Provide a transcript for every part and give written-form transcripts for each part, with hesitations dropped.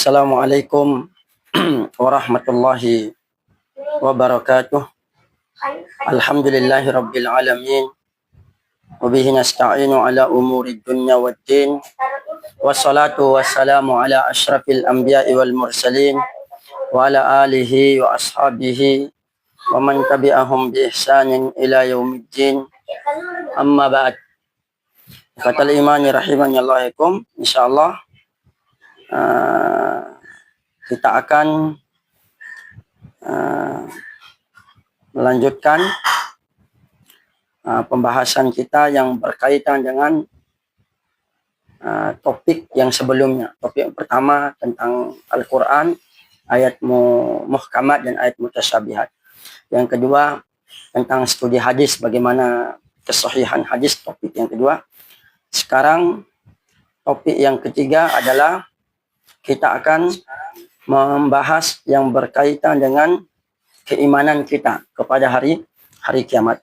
Assalamualaikum warahmatullahi wabarakatuh. Alhamdulillahi rabbil alamin. Wabihi nasta'inu ala umuri dunya waddin. Wassalatu wassalamu ala ashrafil anbiya'i wal mursalin. Wa ala alihi wa ashabihi wa man tabi'ahum bi ihsanin ila yaumiddin. Amma ba'd. Katal imani rahimani Allahikum. InsyaAllah kita akan melanjutkan pembahasan kita yang berkaitan dengan topik yang sebelumnya. Topik yang pertama tentang Al-Quran, ayat muhkamat dan ayat mutasyabihat. Yang kedua tentang studi hadis, bagaimana kesahihan hadis, topik yang kedua. Sekarang topik yang ketiga adalah kita akan membahas yang berkaitan dengan keimanan kita kepada hari kiamat.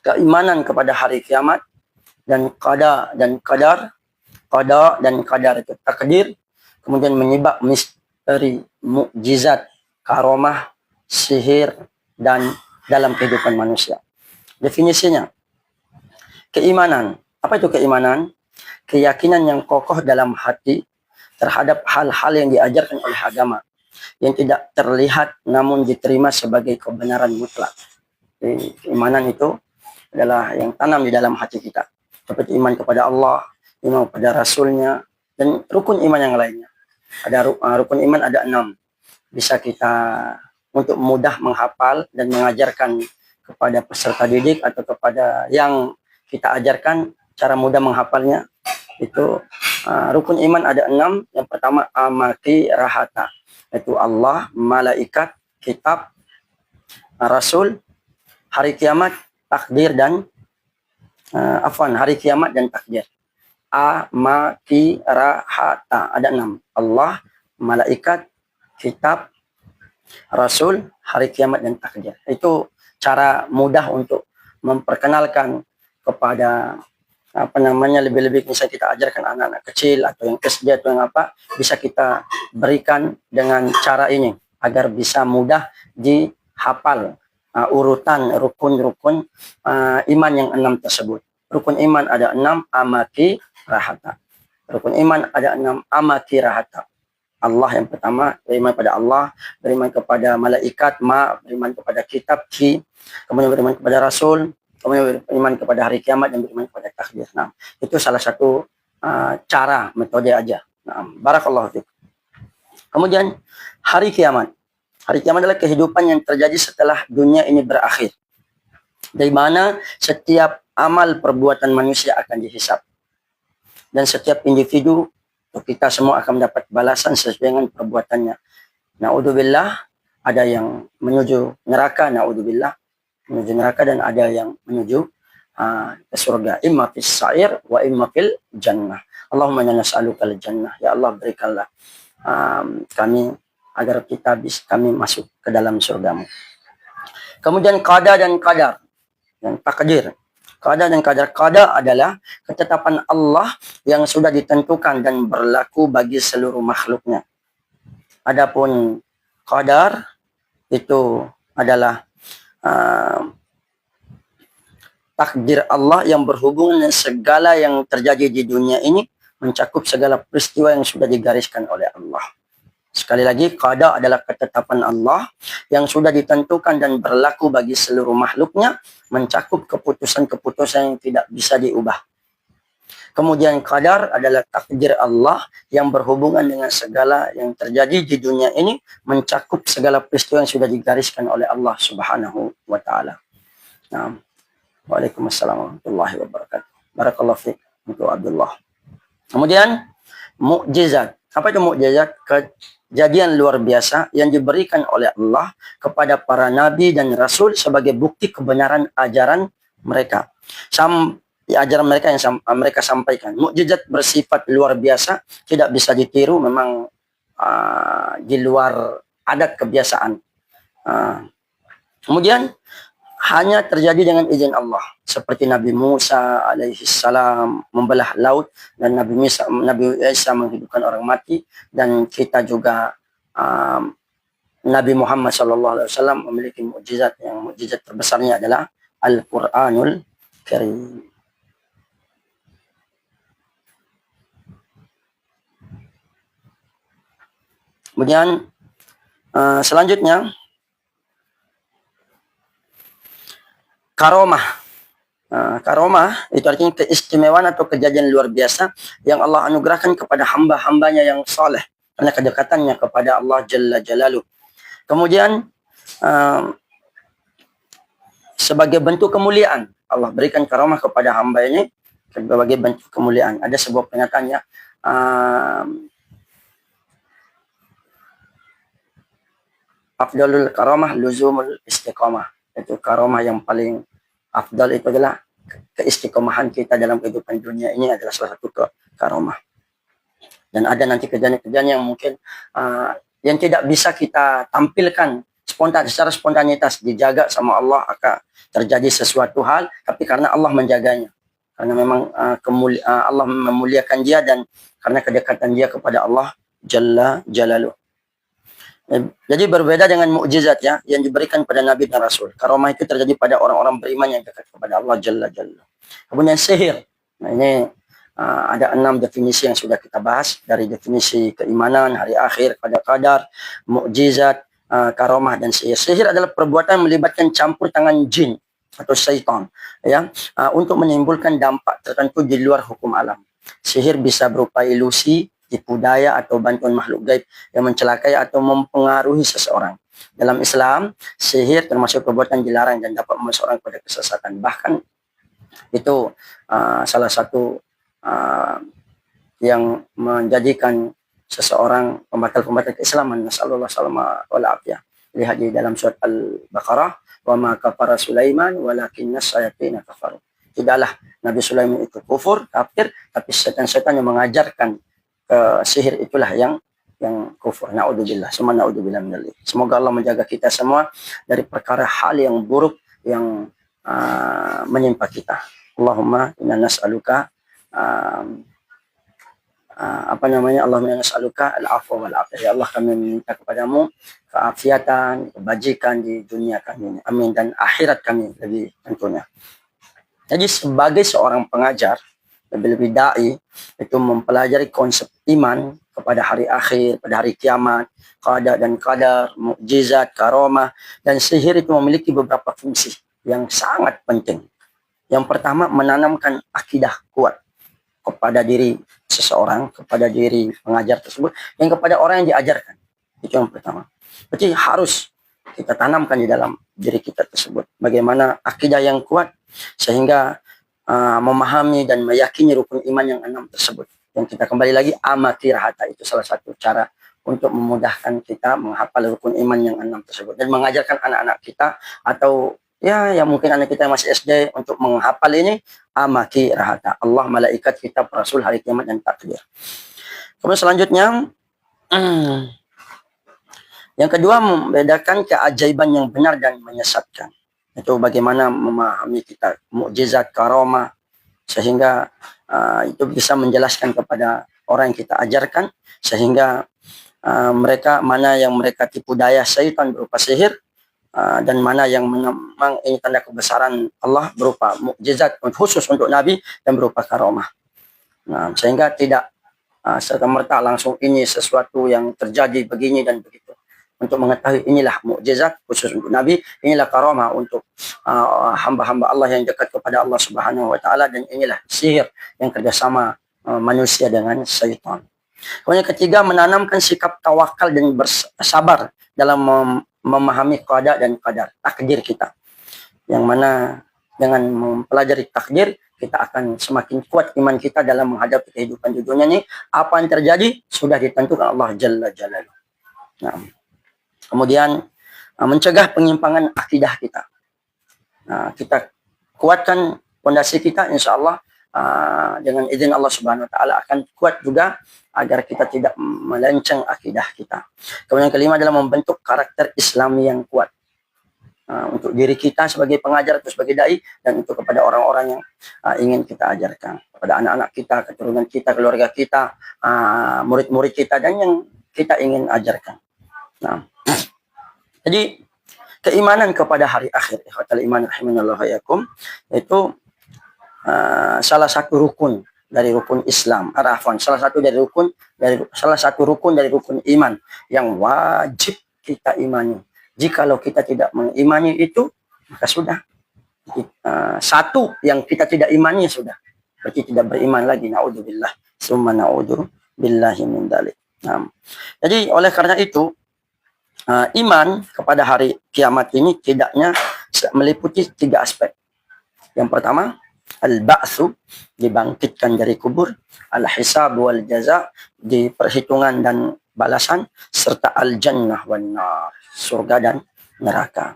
Keimanan kepada hari kiamat dan qada dan qadar. Qada dan qadar itu takdir, kemudian menyibak misteri, mukjizat, karomah, sihir dan dalam kehidupan manusia. Definisinya, keimanan. Apa itu keimanan? Keyakinan yang kokoh dalam hati terhadap hal-hal yang diajarkan oleh agama, yang tidak terlihat namun diterima sebagai kebenaran mutlak. Jadi, keimanan itu adalah yang tanam di dalam hati kita, seperti iman kepada Allah, iman kepada Rasulnya, dan rukun iman yang lainnya. Ada rukun iman ada 6. Bisa kita untuk mudah menghafal dan mengajarkan kepada peserta didik atau kepada yang kita ajarkan cara mudah menghafalnya. Itu rukun iman ada 6. Yang pertama amati rahata, yaitu Allah, malaikat, kitab, rasul, hari kiamat, takdir dan hari kiamat dan takdir. Amati rahata ada 6. Allah, malaikat, kitab, rasul, hari kiamat dan takdir. Itu cara mudah untuk memperkenalkan kepada lebih-lebih misalnya kita ajarkan anak-anak kecil atau yang SD atau yang apa, bisa kita berikan dengan cara ini agar bisa mudah dihafal urutan rukun-rukun iman yang 6 tersebut. Rukun iman ada 6, amati rahata. Rukun iman ada 6, amati rahata. Allah yang pertama, beriman pada Allah, beriman kepada malaikat, beriman kepada kitab, kemudian beriman kepada rasul, kemudian beriman kepada hari kiamat, dan beriman kepada takdir. Nah, itu salah satu cara, metode aja. Nah, barakallahu fiik. Kemudian hari kiamat. Hari kiamat adalah kehidupan yang terjadi setelah dunia ini berakhir, dari mana setiap amal perbuatan manusia akan dihisab, dan setiap individu atau kita semua akan mendapat balasan sesuai dengan perbuatannya. Na'udzubillah, ada yang menuju neraka, na'udzubillah, menuju neraka, dan ada yang menuju ke surga. Imma fis sa'ir wa imma fil jannah. Allahumma inna nas'alukal jannah. Ya Allah, berikanlah kami agar kami masuk ke dalam surgamu. Kemudian qada dan qadar dan takdir. Qada dan qadar. Qada adalah ketetapan Allah yang sudah ditentukan dan berlaku bagi seluruh makhluknya. Adapun qadar itu adalah takdir Allah yang berhubungan dengan segala yang terjadi di dunia ini, mencakup segala peristiwa yang sudah digariskan oleh Allah. Sekali lagi, qada adalah ketetapan Allah yang sudah ditentukan dan berlaku bagi seluruh makhluknya, mencakup keputusan-keputusan yang tidak bisa diubah. Kemudian qadar adalah takdir Allah yang berhubungan dengan segala yang terjadi di dunia ini, mencakup segala peristiwa yang sudah digariskan oleh Allah Subhanahu wa taala. Nah, waalaikumsalam warahmatullahi wabarakatuh. Barakallahu fiik untuk Abdullah. Kemudian mukjizat. Apa itu mukjizat? Kejadian luar biasa yang diberikan oleh Allah kepada para nabi dan rasul sebagai bukti kebenaran ajaran mereka. Ajaran mereka yang mereka sampaikan. Mukjizat bersifat luar biasa, tidak bisa ditiru, memang di luar adat kebiasaan. Kemudian hanya terjadi dengan izin Allah. Seperti Nabi Musa alaihi salam membelah laut, dan Nabi Isa menghidupkan orang mati, dan kita juga Nabi Muhammad SAW memiliki mukjizat, yang mukjizat terbesarnya adalah Al-Quranul Karim. Kemudian selanjutnya, karomah. Karomah itu artinya keistimewaan atau kejadian luar biasa yang Allah anugerahkan kepada hamba-hambanya yang saleh karena kedekatannya kepada Allah Jalla Jalaluh. Kemudian sebagai bentuk kemuliaan, Allah berikan karomah kepada hamba ini sebagai bentuk kemuliaan. Ada sebuah pernyataan ya, afdalul karomah luzumul istiqamah. Itu karomah yang paling afdal itu adalah keistiqomahan kita dalam kehidupan dunia ini adalah salah satu karomah. Dan ada nanti kejadian-kejadian yang mungkin yang tidak bisa kita tampilkan secara spontanitas, dijaga sama Allah, akan terjadi sesuatu hal, tapi karena Allah menjaganya, karena memang Allah memuliakan dia, dan karena kedekatan dia kepada Allah Jalla Jalaluh. Jadi berbeda dengan mukjizat ya yang diberikan pada Nabi dan Rasul. Karomah itu terjadi pada orang-orang beriman yang dekat kepada Allah Jalla Jalla. Kemudian sihir. Nah ini ada 6 definisi yang sudah kita bahas, dari definisi keimanan, hari akhir, qadar, mukjizat, karomah, dan sihir. Sihir adalah perbuatan yang melibatkan campur tangan jin atau syaitan ya, untuk menimbulkan dampak tertentu di luar hukum alam. Sihir bisa berupa ilusi, tipu daya, atau bantuan makhluk gaib yang mencelakai atau mempengaruhi seseorang. Dalam Islam, sihir termasuk perbuatan dilarang dan dapat membawa seorang pada kesesatan. Bahkan itu salah satu yang menjadikan seseorang pembatal keislaman. Nasallallahu alaihi wasallam. Lihat di dalam surat Al-Baqarah, wa ma kafara Sulaiman walakinna syayatina kafaru. Tidaklah Nabi Sulaiman itu kufur, kafir, tapi setan-setan yang mengajarkan sihir itulah yang kufur. Naudzubillah, semua naudzubillah minal. Semoga Allah menjaga kita semua dari perkara hal yang buruk yang menimpa kita. Allahumma inna nas'aluka Allahumma inna nas'aluka al-afwa wal afiyah. Ya Allah, kami meminta kepadamu keafiatan, kebajikan di dunia kami, amin, dan akhirat kami lebih tentunya. Jadi sebagai seorang pengajar, lebih-lebih da'i, itu mempelajari konsep iman kepada hari akhir, pada hari kiamat, qada dan qadar, mukjizat, karomah, dan sihir itu memiliki beberapa fungsi yang sangat penting. Yang pertama, menanamkan akidah kuat kepada diri seseorang, kepada diri pengajar tersebut, dan kepada orang yang diajarkan. Itu yang pertama. Berarti harus kita tanamkan di dalam diri kita tersebut bagaimana akidah yang kuat, sehingga memahami dan meyakini rukun iman yang 6 tersebut. Yang kita kembali lagi, amati rahata, itu salah satu cara untuk memudahkan kita menghafal rukun iman yang 6 tersebut, dan mengajarkan anak-anak kita, atau ya yang mungkin anak kita masih SD, untuk menghafal ini, amati rahata, Allah, malaikat, kitab, rasul, hari kiamat, dan takdir. Kemudian selanjutnya, yang kedua, membedakan keajaiban yang benar dan menyesatkan. Itu bagaimana memahami kita mukjizat, karomah, sehingga itu bisa menjelaskan kepada orang yang kita ajarkan, sehingga mereka mana yang mereka tipu daya syaitan berupa sihir, dan mana yang memang ini tanda kebesaran Allah berupa mukjizat khusus untuk Nabi dan berupa karomah. Nah, sehingga tidak serta-merta langsung ini sesuatu yang terjadi begini dan begitu. Untuk mengetahui inilah mukjizat khusus untuk Nabi, inilah karomah untuk hamba-hamba Allah yang dekat kepada Allah Subhanahu wa taala, dan inilah sihir yang kerjasama manusia dengan syaitan. Kemudian ketiga, menanamkan sikap tawakal dan bersabar dalam memahami qada dan qadar, takdir kita. Yang mana dengan mempelajari takdir, kita akan semakin kuat iman kita dalam menghadapi kehidupan di dunia ini. Apa yang terjadi sudah ditentukan Allah Jalla Jalaluh. Nah, kemudian mencegah penyimpangan akidah kita. Nah, kita kuatkan fondasi kita, insya Allah dengan izin Allah Subhanahu Wa Taala akan kuat juga, agar kita tidak melenceng akidah kita. Kemudian kelima adalah membentuk karakter Islami yang kuat. untuk diri kita sebagai pengajar atau sebagai dai, dan untuk kepada orang-orang yang ingin kita ajarkan, kepada anak-anak kita, keturunan kita, keluarga kita, murid-murid kita, dan yang kita ingin ajarkan. Nah, jadi keimanan kepada hari akhir, ikhwatal iman rahimanallahu wa iyyakum, itu salah satu rukun dari rukun Islam, salah satu rukun dari rukun iman yang wajib kita imani. Jikalau kita tidak mengimani itu, maka sudah. Satu yang kita tidak imani sudah. Berarti tidak beriman lagi. Na'udzubillah. Summa na'udzubillahi min dzalik. Nah, jadi oleh karena itu, iman kepada hari kiamat ini tidaknya meliputi 3 aspek. Yang pertama, al-ba'tsu, dibangkitkan dari kubur, al-hisab wal jaza, di perhitungan dan balasan, serta al-jannah wan nar, surga dan neraka.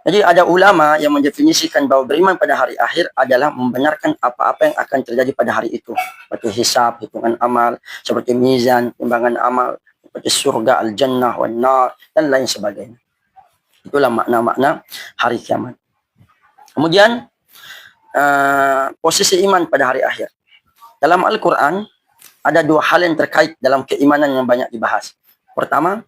Jadi ada ulama yang mendefinisikan bahwa beriman pada hari akhir adalah membenarkan apa-apa yang akan terjadi pada hari itu, seperti hisab, hitungan amal, seperti mizan, timbangan amal, seperti surga, al-jannah wan nar, dan lain sebagainya. Itulah makna-makna hari kiamat. Kemudian posisi iman pada hari akhir. Dalam Al-Quran ada 2 hal yang terkait dalam keimanan yang banyak dibahas. Pertama,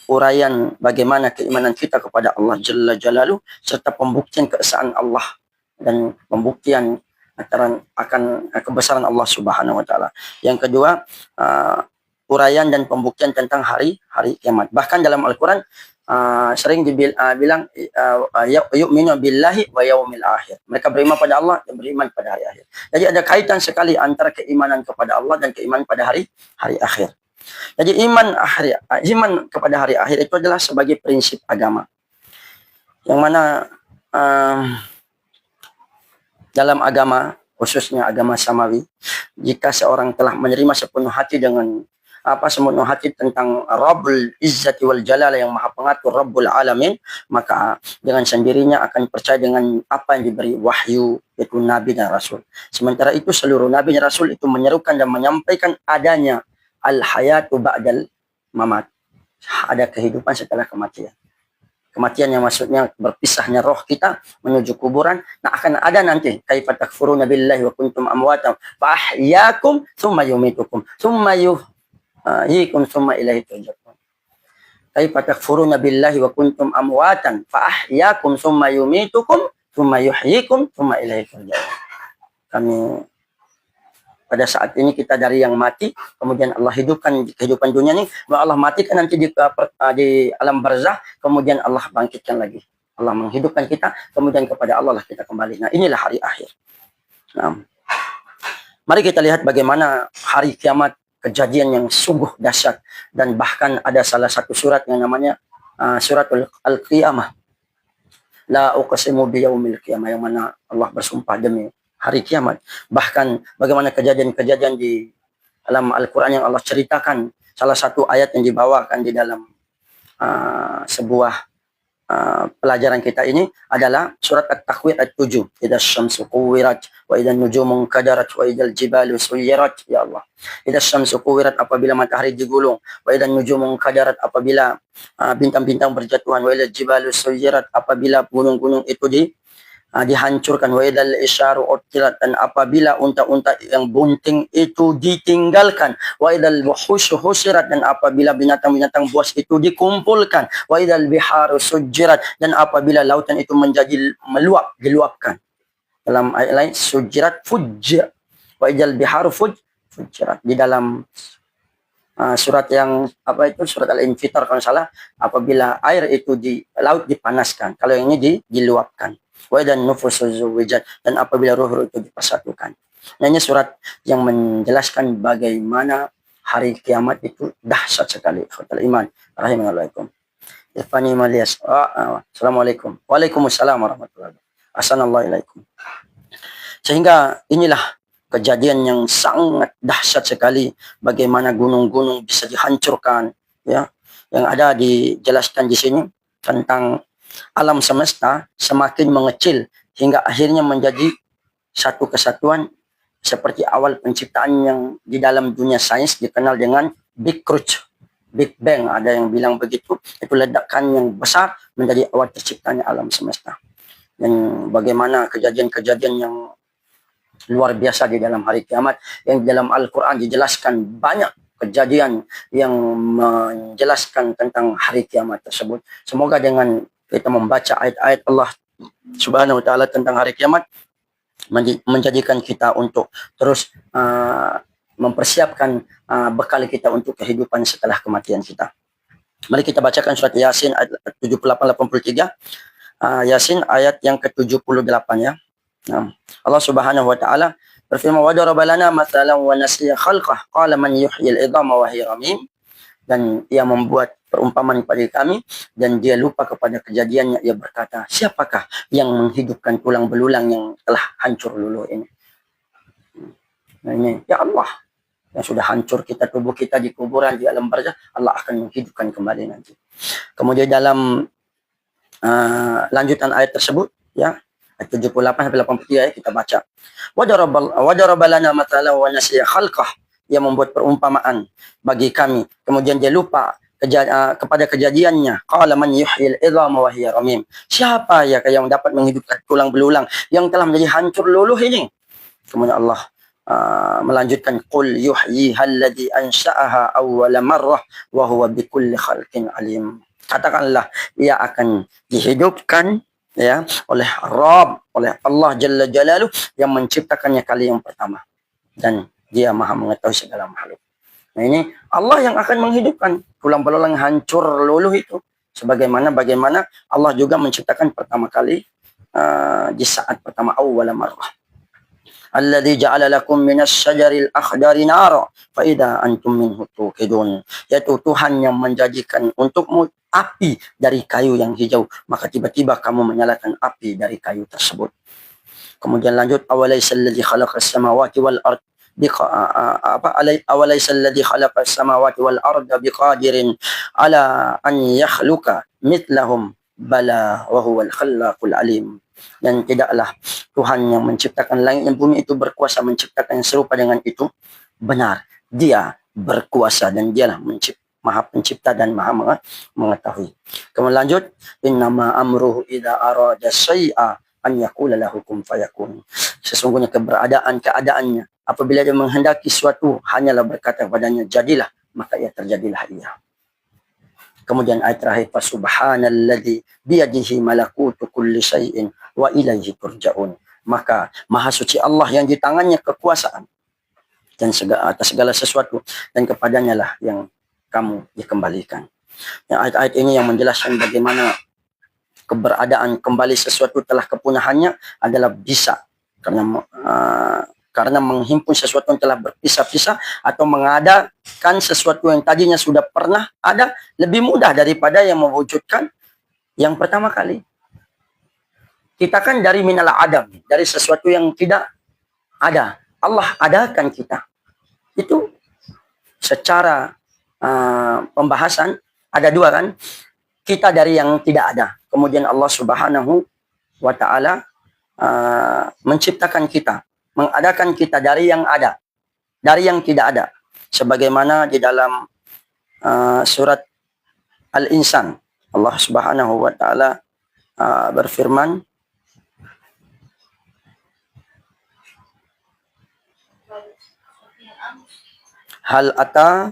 uraian bagaimana keimanan kita kepada Allah Jalla Jalaluh, serta pembuktian keesaan Allah dan pembuktian akan kebesaran Allah Subhanahu wa taala. Yang kedua, uraian dan pembuktian tentang hari kiamat. Bahkan dalam Al-Quran sering dibilang yu'minu billahi wa yaumil akhir. Mereka beriman pada Allah dan beriman pada hari akhir. Jadi ada kaitan sekali antara keimanan kepada Allah dan keimanan pada hari akhir. Jadi iman kepada hari akhir itu adalah sebagai prinsip agama, yang mana dalam agama, khususnya agama samawi, jika seorang telah menerima sepenuh hati tentang Rabbul Izzati wal Jalal yang maha pengatur, Rabbul Alamin, maka dengan sendirinya akan percaya dengan apa yang diberi wahyu, yaitu Nabi dan Rasul. Sementara itu seluruh Nabi dan Rasul itu menyerukan dan menyampaikan adanya al-hayatu ba'dal mamat, ada kehidupan setelah kematian. Kematian yang maksudnya berpisahnya roh kita menuju kuburan. Nah, akan ada nanti kaifa takfuruna billahi wa kuntum amwatan fa ahyakum tsumma yumitukum tsumma yuhyikum tsumma ilaihi turja'un. Kaifa takfuruna billahi wa kuntum amwatan fa ahyakum tsumma yumitukum tsumma yuhyikum tsumma ilaihi turja'un. Kami pada saat ini kita dari yang mati, kemudian Allah hidupkan di kehidupan dunia ini, Allah matikan nanti di alam barzah, kemudian Allah bangkitkan lagi. Allah menghidupkan kita, kemudian kepada Allah lah kita kembali. Nah, inilah hari akhir. Nah, mari kita lihat bagaimana hari kiamat, kejadian yang sungguh dahsyat, dan bahkan ada salah satu surat yang namanya surat Al-Qiyamah. La uqsimu biyaumil qiyamah, yang mana Allah bersumpah demi hari kiamat. Bahkan bagaimana kejadian-kejadian di dalam Al-Quran yang Allah ceritakan. Salah satu ayat yang dibawakan di dalam sebuah pelajaran kita ini adalah surat At-Takwir ayat 7. Idza syamsu kuwirat wa idza nujumu kadarat wa idza jibalu suyirat. Ya Allah. Idza syamsu kuwirat, apabila matahari digulung, wa idza nujumu kadarat, apabila bintang-bintang berjatuhan, wa idza jibalu suyirat, apabila gunung-gunung itu dihancurkan, wa idal isyaru utilat, dan apabila unta-unta yang bunting itu ditinggalkan, wa idal wuhusyu husirat, dan apabila binatang-binatang buas itu dikumpulkan, wa idal biharu sujirat, dan apabila lautan itu menjadi diluapkan. Dalam ayat lain sujirat fujjir, wa idal biharu fujirat. Di dalam surat yang surat Al-Infitar kalau salah, apabila air itu di laut dipanaskan, kalau yang ini diluapkan. Wa dan nufusu zuwijat, dan apabila ruh itu dipersatukan. Nah, ini surat yang menjelaskan bagaimana hari kiamat itu dahsyat sekali. Ikhwatal iman rahimanallahu. Irfani Malias. Assalamualaikum. Waalaikumsalam warahmatullahi wabarakatuh. Assalamualaikum. Sehingga inilah kejadian yang sangat dahsyat sekali, bagaimana gunung-gunung bisa dihancurkan, ya. Yang ada dijelaskan di sini tentang alam semesta semakin mengecil hingga akhirnya menjadi satu kesatuan seperti awal penciptaan yang di dalam dunia sains dikenal dengan Big Crunch. Big Bang, ada yang bilang begitu. Itu ledakan yang besar menjadi awal terciptanya alam semesta. Dan bagaimana kejadian-kejadian yang luar biasa di dalam hari kiamat, yang dalam Al-Quran dijelaskan banyak kejadian yang menjelaskan tentang hari kiamat tersebut. Semoga dengan kita membaca ayat-ayat Allah Subhanahu wa taala tentang hari kiamat menjadikan kita untuk terus mempersiapkan bekal kita untuk kehidupan setelah kematian kita. Mari kita bacakan surat Yasin ayat 78-83. Yasin ayat yang ke-78 ya. Allah Subhanahu wa taala berfirman, wa daraba lana mathalan wa nasiya khalqah qala man yuhyil idhama wa hiya ramim. Dan ia membuat perumpamaan kepada kami dan dia lupa kepada kejadiannya. Ia berkata, siapakah yang menghidupkan tulang belulang yang telah hancur luluh ini? Nah ini, ya Allah, yang sudah hancur kita, tubuh kita di kuburan, di alam barzakh, Allah akan menghidupkan kembali nanti. Kemudian dalam lanjutan ayat tersebut, ya, ayat 78-83 ya, kita baca. Wa daraba lana mathalan wa nasiya khalqah. Ia membuat perumpamaan bagi kami. Kemudian dia lupa kepada kejadiannya. Qala man yuhyil idhama wa hiya ramim. Siapa ya yang dapat menghidupkan tulang belulang yang telah menjadi hancur luluh ini? Kemudian Allah melanjutkan, qul yuhyiha alladhi ansha'aha awwala marrah wa huwa bikulli khalqin alim. Katakanlah, ia akan dihidupkan ya oleh Rabb, oleh Allah Jalla Jalaluh yang menciptakannya kali yang pertama, dan dia maha mengetahui segala makhluk. Nah ini Allah yang akan menghidupkan tulang belulang hancur luluh itu, bagaimana Allah juga menciptakan pertama kali di saat pertama awwala marrah. Alladzi ja'ala lakum minas syajaril akhdari nara fa idza antum minhu tuqidun. Yaitu Tuhan yang menjadikan untukmu api dari kayu yang hijau, maka tiba-tiba kamu menyalakan api dari kayu tersebut. Kemudian lanjut, awalaysa alladzi khalaqas samawati wal ard awalaysa alladzi khalaqas samawati wal arda biqadirin ala an yakhluqa mithlahum bala wa huwal khallaqul alim. Dan tidaklah Tuhan yang menciptakan langit dan bumi itu berkuasa menciptakan yang serupa dengan itu. Benar, dia berkuasa dan dialah maha pencipta dan maha mengetahui. Kemudian lanjut, innama amruhu idza arada syai'a an yaqula lahu kun fayakun. Sesungguhnya keadaannya apabila dia menghendaki suatu hanyalah berkata kepadanya jadilah, maka ia terjadilah ia. Kemudian ayat terakhir, fasubhanalladzi biyadihi malakutu kulli syai'in wa ilaihi turja'un. Maka maha suci Allah yang di tangannya kekuasaan dan atas segala sesuatu, dan kepadanya lah yang kamu dikembalikan. Ayat-ayat ini yang menjelaskan bagaimana keberadaan kembali sesuatu telah kepunahannya adalah bisa karena menghimpun sesuatu yang telah berpisah-pisah atau mengadakan sesuatu yang tadinya sudah pernah ada lebih mudah daripada yang mewujudkan yang pertama kali. Kita kan dari minal adam, dari sesuatu yang tidak ada. Allah adakan kita. Itu secara pembahasan ada dua kan. Kita dari yang tidak ada. Kemudian Allah Subhanahu wa ta'ala menciptakan kita, mengadakan kita dari yang ada, dari yang tidak ada. Sebagaimana di dalam surat Al-Insan, Allah Subhanahu wa ta'ala berfirman, hal ata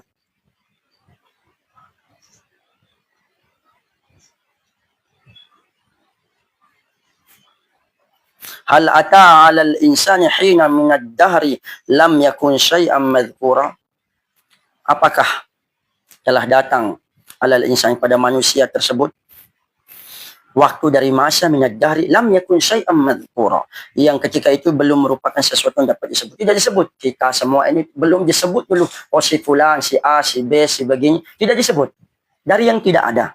alal insani hina minad dahri lam yakun syai'an madhkura. Apakah telah datang alal insani pada manusia tersebut waktu dari masa minad dahri lam yakun syai'an madhkura, yang ketika itu belum merupakan sesuatu yang dapat disebut. Tidak disebut. Kita semua ini belum disebut dulu. Oh si fulan, si A, si B, si begini. Tidak disebut. Dari yang tidak ada.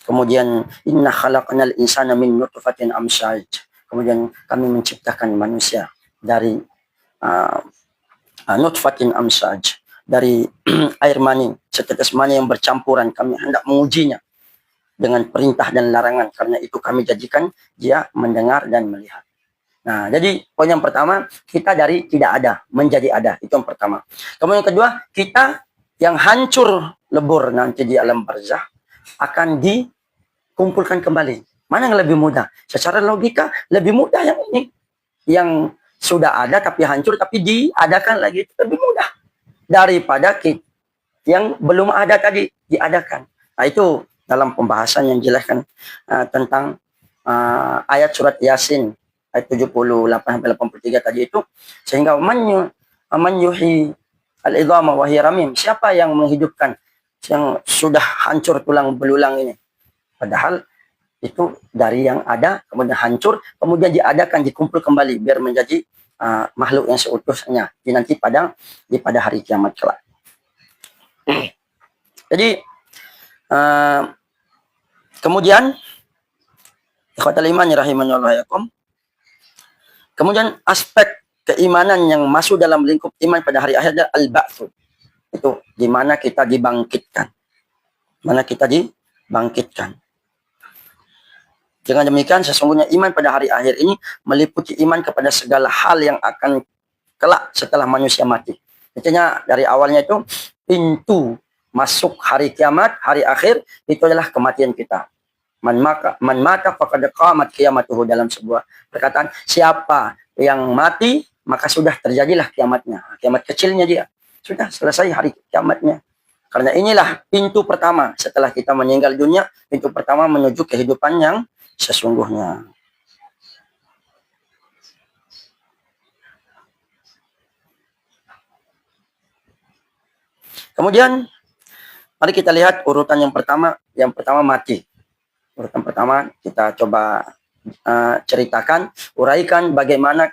Kemudian inna khalaqnal insana min nutfatin amsyaj. Kemudian kami menciptakan manusia dari nutfatin amsyaj, dari air mani, setetes mani yang bercampuran. Kami hendak mengujinya dengan perintah dan larangan, karena itu kami jadikan dia mendengar dan melihat. Nah, jadi poin yang pertama, kita dari tidak ada menjadi ada, itu yang pertama. Kemudian yang kedua, kita yang hancur lebur nanti di alam barzah akan dikumpulkan kembali. Mana yang lebih mudah? Secara logika lebih mudah yang ini, yang sudah ada tapi hancur tapi diadakan lagi, itu lebih mudah daripada yang belum ada tadi diadakan. Nah, itu dalam pembahasan yang jelaskan tentang ayat surat Yasin ayat 78-83 tadi itu, sehingga man yuhi al-idhama wa hiya ramim, siapa yang menghidupkan yang sudah hancur tulang belulang ini, padahal itu dari yang ada kemudian hancur kemudian diadakan, dikumpul kembali biar menjadi makhluk yang seutuhnya nanti pada hari kiamat kelak. Jadi kemudian ikhwatal iman rahimanallahu yakum, kemudian aspek keimanan yang masuk dalam lingkup iman pada hari akhir adalah al-ba'tsu, itu di mana kita dibangkitkan, Dengan demikian sesungguhnya iman pada hari akhir ini meliputi iman kepada segala hal yang akan kelak setelah manusia mati. Artinya dari awalnya itu pintu masuk hari kiamat, hari akhir itu adalah kematian kita. Man mata faqad qamat qiyamatuhu, dalam sebuah perkataan, siapa yang mati maka sudah terjadilah kiamatnya. Kiamat kecilnya dia sudah selesai hari kiamatnya. Karena inilah pintu pertama setelah kita meninggal dunia, pintu pertama menuju kehidupan yang sesungguhnya. Kemudian mari kita lihat urutan yang pertama. Yang pertama mati. Urutan pertama kita coba ceritakan, uraikan bagaimana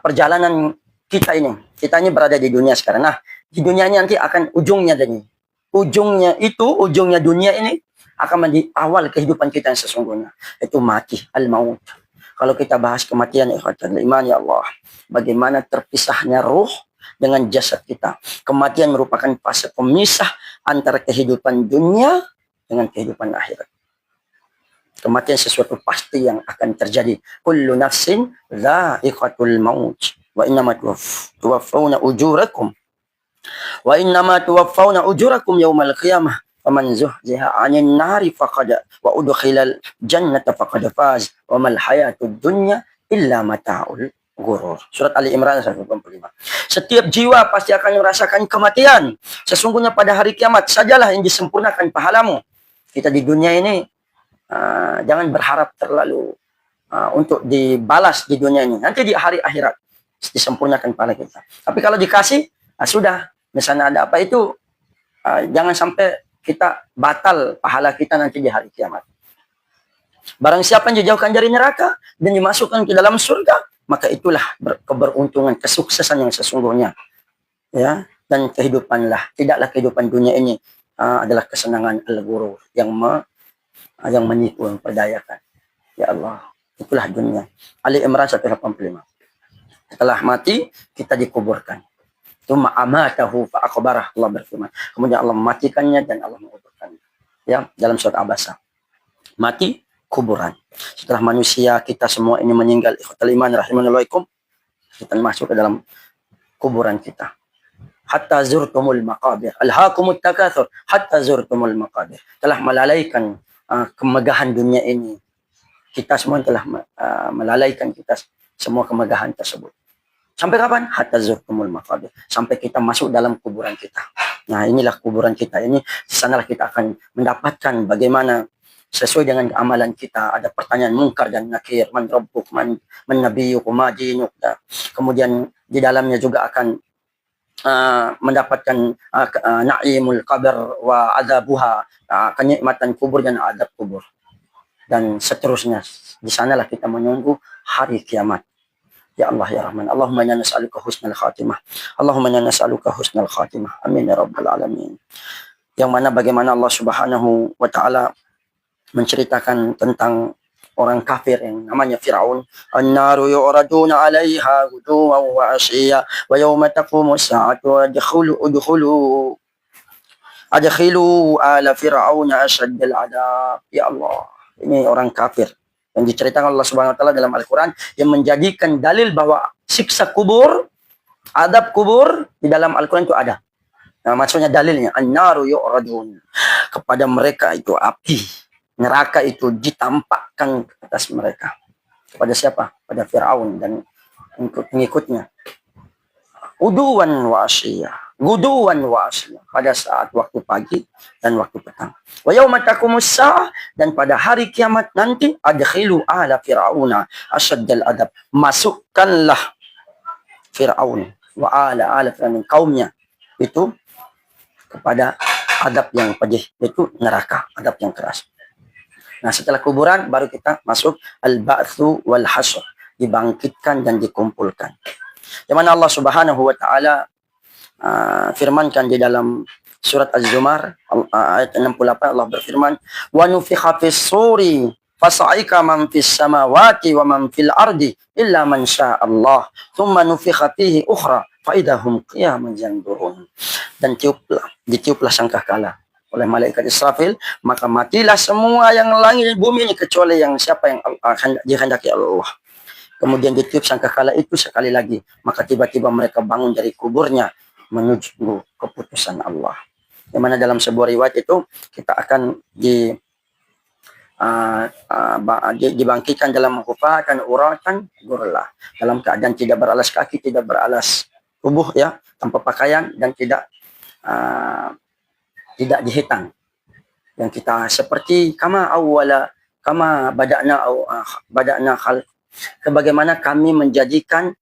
perjalanan kita ini. Kita ini berada di dunia sekarang. Nah, di dunia ini nanti akan ujungnya ini. Ujungnya dunia ini akan menjadi awal kehidupan kita yang sesungguhnya. Itu mati, al-maut. Kalau kita bahas kematian, ikhwatul iman ya Allah, bagaimana terpisahnya ruh dengan jasad kita. Kematian merupakan fase pemisah antara kehidupan dunia dengan kehidupan akhirat. Kematian sesuatu pasti yang akan terjadi. Kullu nafsin dha'iqatul maut. Wa innama tuwaffawna ujurakum yawmal qiyamah. Faman zuhziha 'anil nari faqad wa udkhilal jannata faqad faz wa mal hayatud dunya illa mata'ul ghurur. Surat Ali Imran 125. Setiap jiwa pasti akan merasakan kematian. Sesungguhnya pada hari kiamat sajalah yang disempurnakan pahalamu. Kita di dunia ini jangan berharap terlalu untuk dibalas di dunia ini. Nanti di hari akhirat disempurnakan pahala kita. Tapi kalau dikasih, sudah. Misalnya ada apa itu, jangan sampai kita batal pahala kita nanti di hari kiamat. Barang siapa yang dijauhkan dari neraka dan dimasukkan ke dalam surga, maka itulah keberuntungan, kesuksesan yang sesungguhnya. Ya, dan kehidupanlah, tidaklah kehidupan dunia ini adalah kesenangan al-ghurur yang menipu, yang perdayakan. Ya Allah, itulah dunia. Ali Imran 185. Setelah mati, kita dikuburkan. Tsumma amatahu fa akhbarah, Allah berfirman. Kemudian Allah mematikannya dan Allah menguburkannya. Ya, dalam surat Abasa. Mati, kuburan. Setelah manusia kita semua ini meninggal, ikhwatul iman rahimanallahu, kita masuk ke dalam kuburan kita. Hatta zurtumul maqabir. Alhaakumut takatsur hatta zurtumul maqabir. Telah melalaikan kemegahan dunia ini. Kita semua telah melalaikan kita semua kemegahan tersebut. Sampai kapan? Hatta zurtumul maqabir. Sampai kita masuk dalam kuburan kita. Nah, inilah kuburan kita ini. Di sanalah kita akan mendapatkan bagaimana sesuai dengan amalan kita. Ada pertanyaan mungkar dan nakir. Man rabbuk, man nabiyuk, ma dinuk. Kemudian di dalamnya juga akan mendapatkan na'imul qabr wa adabuha, kenikmatan kubur dan adab kubur. Dan seterusnya. Di sanalah kita menunggu hari kiamat. Ya Allah ya Rahman, Allahumma inna nas'aluka husnal khatimah. Allahumma inna nas'aluka husnal khatimah. Amin ya rabbal alamin. Yang mana bagaimana Allah Subhanahu wa taala menceritakan tentang orang kafir yang namanya Firaun. An-naru yu'raduna 'alaiha ghuduwan wa 'ashiyya wa yawma taqumu as-sa'atu adkhilu ala fir'auna ashaddal 'adab. Ya Allah, ini orang kafir yang diceritakan Allah Subhanahu wa taala dalam Al-Qur'an, yang menjadikan dalil bahwa siksa kubur, adab kubur di dalam Al-Qur'an itu ada. Nah, maksudnya dalilnya an-naru yu'radun, kepada mereka itu api neraka itu ditampakkan ke atas mereka. Kepada siapa? Pada Firaun dan pengikutnya. Uduwan wa asyiyah. Guduwan wa asyiyah. Pada saat waktu pagi dan waktu petang. Wa yawma taqumus saah, dan pada hari kiamat nanti adkhilu ala fir'auna asyaddal adab. Masukkanlah Fir'aun wa ala Fir'aun, kaumnya itu kepada adab yang pedih, itu neraka, adab yang keras. Nah, setelah kuburan baru kita masuk al-ba'tsu wal hasyr, dibangkitkan dan dikumpulkan. Di mana Allah Subhanahu wa taala firmankan di dalam surat Az-Zumar ayat 68, Allah berfirman, "Wa nufikha fis suri fasa'ika man fis samawati wa man fil ardi illa man syaa Allah, thumma nufikha fihi ukhra fa idahum qiyamun yanzurun." Dan ditiuplah sangkakala oleh malaikat Israfil, maka matilah semua yang langit dan bumi ini kecuali yang siapa yang akan dikehendaki Allah. Kemudian ditiup sangkakala itu sekali lagi, maka tiba-tiba mereka bangun dari kuburnya menuju keputusan Allah. Di mana dalam sebuah riwayat itu kita akan dibangkitkan dalam hufatan uratan gurlah, dalam keadaan tidak beralas kaki, tidak beralas tubuh, ya, tanpa pakaian, dan tidak dihitan. Yang kita seperti kama bada'na khalq, sebagaimana kami menjadikan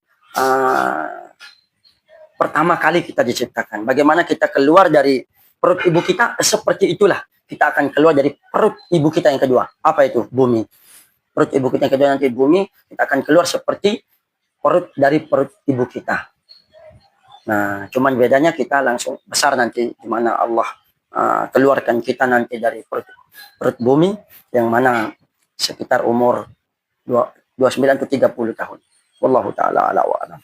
pertama kali kita diciptakan. Bagaimana kita keluar dari perut ibu kita, seperti itulah kita akan keluar dari perut ibu kita yang kedua. Apa itu? Bumi. Perut ibu kita yang kedua nanti bumi, kita akan keluar seperti dari perut ibu kita. Nah, cuman bedanya kita langsung besar nanti, di mana Allah keluarkan kita nanti dari perut bumi, yang mana sekitar umur 29 atau 30 tahun. Wallahu ta'ala ala wa alam.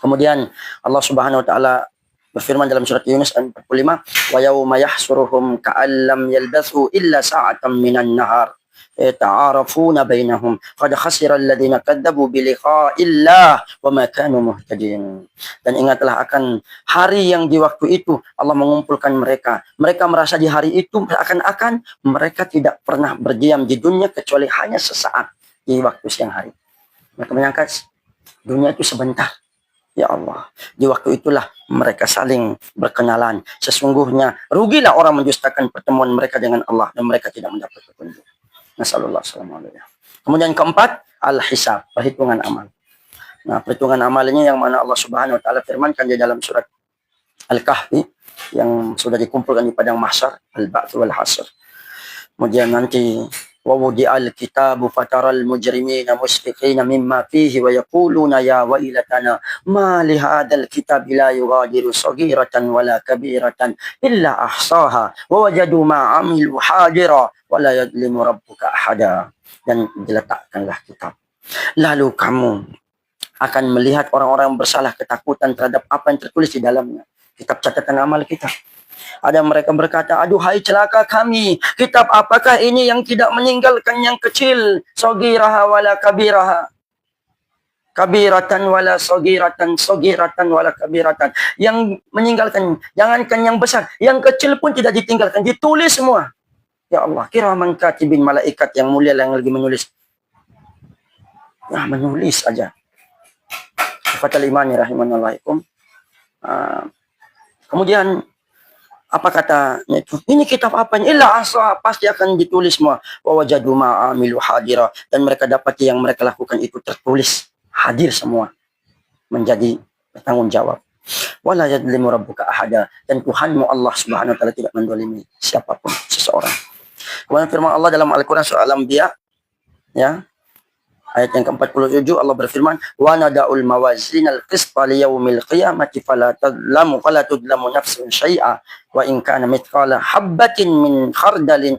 Kemudian Allah Subhanahu wa taala berfirman dalam surat Yunus ayat 45, wa yauma yahsuruhum ka'allam yalbathu illa sa'atan minan nahar yata'arafuna bainahum qad khasira alladhina kadzabu bi liqa'illah wa ma kanu muhtadin. Dan ingatlah akan hari yang di waktu itu Allah mengumpulkan mereka. Mereka merasa di hari itu seakan-akan mereka tidak pernah berdiam di dunia kecuali hanya sesaat di waktu siang hari. Mereka menyangka dunia itu sebentar. Ya Allah, di waktu itulah mereka saling berkenalan. Sesungguhnya rugilah orang mendustakan pertemuan mereka dengan Allah dan mereka tidak mendapat petunjuk. Nasallallahu alaihi wasallam. Kemudian keempat, al-hisab, perhitungan amal. Nah, perhitungan amalnya yang mana Allah Subhanahu wa taala firmankan di dalam surat Al-Kahfi yang sudah dikumpulkan di padang mahsyar, al-ba'ts wal hasr. Kemudian nanti wa wudi'al kitabu fataral mujrimina mushfiqina mimma fihi wa yaquluna ya wailatana ma li hadzal kitabi la yughadiru saghiratan wala kabiratan illa ahsaha wa wajadu ma 'amilu hadira wa la yadlimu rabbuka ahada. Dan diletakkanlah kitab, lalu kamu akan melihat orang-orang bersalah ketakutan terhadap apa yang tertulis di dalamnya, kitab catatan amal kita. Ada mereka berkata, aduhai celaka kami, kitab apakah ini yang tidak meninggalkan yang kecil, sogiraha wala kabiraha, kabiratan wala sogiratan, sogiratan wala kabiratan, yang meninggalkan, jangankan yang besar, yang kecil pun tidak ditinggalkan, ditulis semua. Ya Allah, kiraman katibin, malaikat yang mulia yang lagi menulis. Ya, menulis aja. Fatal imani rahimanallahaikum. Kemudian apa katanya itu? Ini kitab apa ini? Illa aswa, pasti akan ditulis semua. Wa wajadu ma amilu hadira, dan mereka dapat yang mereka lakukan itu tertulis, hadir semua, menjadi bertanggung jawab. Wala yadlimu rabbuka ahada, dan Tuhanmu Allah Subhanahu wa taala tidak mendolimi siapapun, seseorang. Kemudian firman Allah dalam Al-Qur'an surah Al-Anbiya, ya, ayat yang ke-47, Allah berfirman, wa nada'ul mawazinal qista liyaumil qiyamati fala tudlamu nafsun syai'a wa in kana mithqala habbatin min khardalin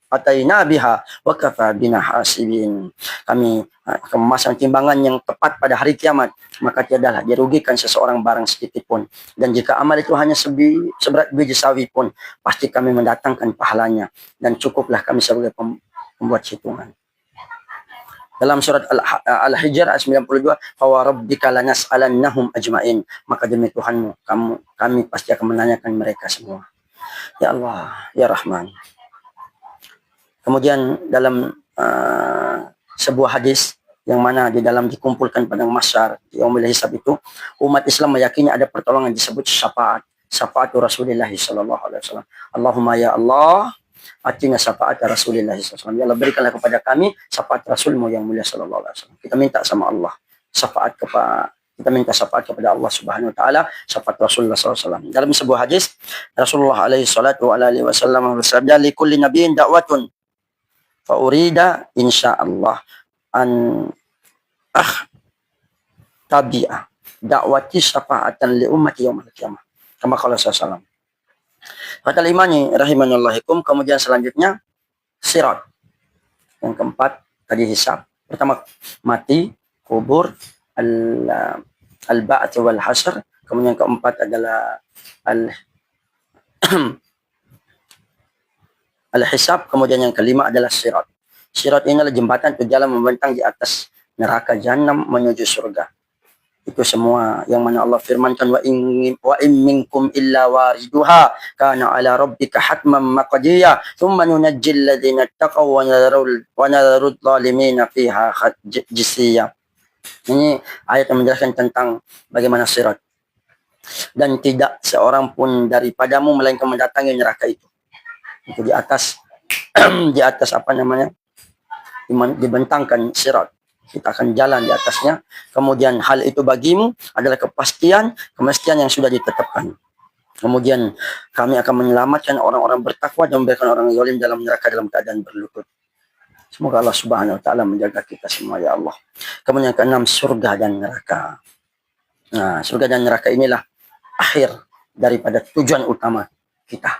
ataina biha wa kafa bina hasibin. Kami memasang timbangan yang tepat pada hari kiamat, maka tiadalah dirugikan seseorang barang sedikit pun. Dan jika amal itu hanya seberat biji sawi pun, pasti kami mendatangkan pahalanya, dan cukuplah kami sebagai pembuat hitungan. Dalam surat Al-Hijr ayat 92, "Fa wa rabbika lanas'alannahum ajma'in." Maka demi Tuhanmu, kami pasti akan menanyakan mereka semua. Ya Allah, ya Rahman. Kemudian dalam sebuah hadis yang mana di dalam dikumpulkan padang mahsyar yaumul hisab itu, umat Islam meyakini ada pertolongan disebut syafaat. Syafaat Rasulullah sallallahu alaihi wasallam. Allahumma ya Allah, atina syafaat Rasulullah sallallahu alaihi wasallam. Ya Allah, berikanlah kepada kami syafaat Rasulmu yang mulia sallallahu alaihi wasallam. Kita minta sama Allah syafaat kepada Allah Subhanahu wa taala, syafaat Rasulullah sallallahu alaihi wasallam. Dalam sebuah hadis Rasulullah alaihi salatu alaihi wasallam bersabda, "Li kulli nabiyyin da'watun fa urida insyaallah an tabi'ah da'wati syafa'atan li ummati yaumil qiyamah." Kama qala sallallahu. Kata imani rahimanallahu, kemudian selanjutnya sirat. Yang keempat tadi hisab. Pertama mati, kubur, al-ba'ts wal hasr. Kemudian yang keempat adalah al-hisab. Kemudian yang kelima adalah sirat. Sirat ini adalah jembatan untuk jalan membentang di atas neraka jahanam menuju surga. Itu semua yang mana Allah firmankan, wa in minkum illa wariduha kana ala rabbika hatman maqdiya thumma nunajjil ladzina taqaw wa nadharu adh-dhalimina fiha jisiya. Ini ayat yang menjelaskan tentang bagaimana sirat. Dan tidak seorang pun daripadamu melainkan mendatangi neraka itu. Itu di atas di atas apa namanya? Dibentangkan sirat. Kita akan jalan di atasnya. Kemudian hal itu bagimu adalah kepastian yang sudah ditetapkan. Kemudian kami akan menyelamatkan orang-orang bertakwa dan memberikan orang zalim dalam neraka dalam keadaan berlutut. Semoga Allah Subhanahu wa taala menjaga kita semua, ya Allah. Kemudian yang keenam, surga dan neraka. Nah, surga dan neraka inilah akhir daripada tujuan utama kita.